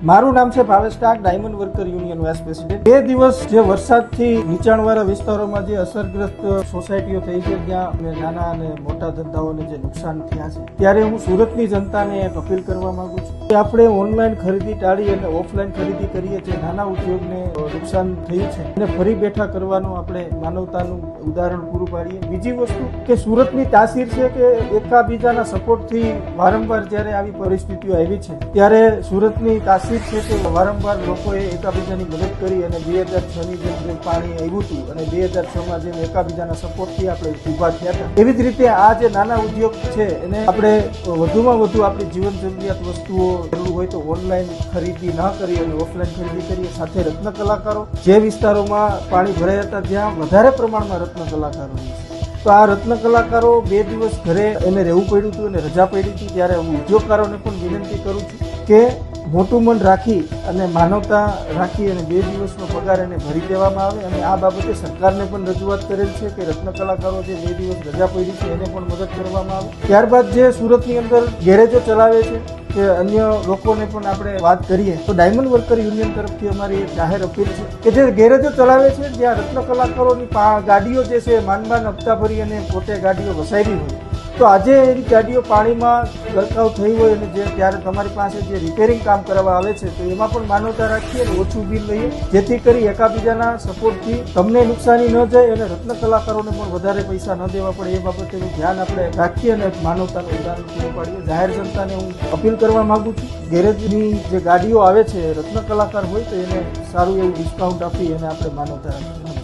મારું નામ છે Bhavesh Tak, diamond worker union vice president. 2 દિવસ જે વરસાદથી નીચાણવાળા વિસ્તારોમાં જે અસરગ્રસ્ત સોસાયટીઓ થઈ છે, જ્યાં નાના અને મોટા ધંધાઓને જે નુકસાન થયા છે, ત્યારે હું સુરતની જનતાને એક અપીલ કરવા માંગુ છું કે આપણે ઓનલાઈન ખરીદી ટાળી અને ઓફલાઈન ખરીદી કરીએ, જે નાના ઉદ્યોગને નુકસાન થયું છે એને ફરી બેઠા કરવાનું આપણે માનવતાનું ઉદાહરણ પૂરું પાડીએ। બીજી વસ્તુ કે સુરતની તાસીર છે કે એકાબીજાના સપોર્ટથી વારંવાર જ્યારે આવી પરિસ્થિતિઓ આવી છે, ત્યારે સુરતની તાસીર છે કે વારંવાર લોકોએ એકાબીજાની મદદ કરી અને 2006ની જેમ પાણી આવ્યું હતું અને 2006માં જેમ એકાબીજાના સપોર્ટથી આપણે ઊભા થયા હતા, એવી જ રીતે આ જે નાના ઉદ્યોગ છે એને આપણે વધુમાં વધુ આપણી જીવન જરૂરિયાત વસ્તુઓ જરૂર હોય તો ઓનલાઈન ખરીદી ન કરી અને ઓફલાઈન ખરીદી કરીએ। સાથે રત્ન કલાકારો જે વિસ્તારોમાં પાણી ભરાયા હતા, જ્યાં વધારે પ્રમાણમાં રત્ન કલાકારો છે, તો આ રત્ન કલાકારો 2 દિવસ ઘરે એને રહેવું પડ્યું હતું અને રજા પડી હતી, ત્યારે હું ઉદ્યોગકારોને પણ વિનંતી કરું છું કે મોટું મન રાખી અને માનવતા રાખી અને 2 દિવસનો પગાર એને ભરી દેવામાં આવે। અને આ બાબતે સરકારને પણ રજૂઆત કરેલ છે કે રત્ન કલાકારો જે 2 દિવસ રજા પડી છે એને પણ મદદ કરવામાં આવે। ત્યારબાદ જે સુરતની અંદર ગેરેજો ચલાવે છે કે અન્ય લોકોને પણ આપણે વાત કરીએ તો ડાયમંડ વર્કર યુનિયન તરફથી અમારી એક જાહેર અપીલ છે કે જે ગેરેજો ચલાવે છે, જ્યાં રત્ન કલાકારોની ગાડીઓ જે છે માનમાન હપ્તા ભરી અને પોતે ગાડીઓ વસાવી હોય, તો આજે એની ગાડીઓ પાણીમાં ગરકાવ થઈ હોય અને જે ત્યારે તમારી પાસે જે રિપેરિંગ કામ કરવા આવે છે, તો એમાં પણ માનવતા રાખીએ અને ઓછું બિલ લઈએ, જેથી કરી એકાબીજાના સપોર્ટથી તમને નુકસાની ન જાય અને રત્ન કલાકારોને પણ વધારે પૈસા ન દેવા પડે, એ બાબતેનું ધ્યાન આપણે રાખીએ અને માનવતાનું ઉદાહરણ પૂરું પાડીએ। જાહેર જનતાને હું અપીલ કરવા માંગુ છું, ગેરેજની જે ગાડીઓ આવે છે રત્ન કલાકાર હોય તો એને સારું એવું ડિસ્કાઉન્ટ આપી અને આપણે માનવતા રાખીએ।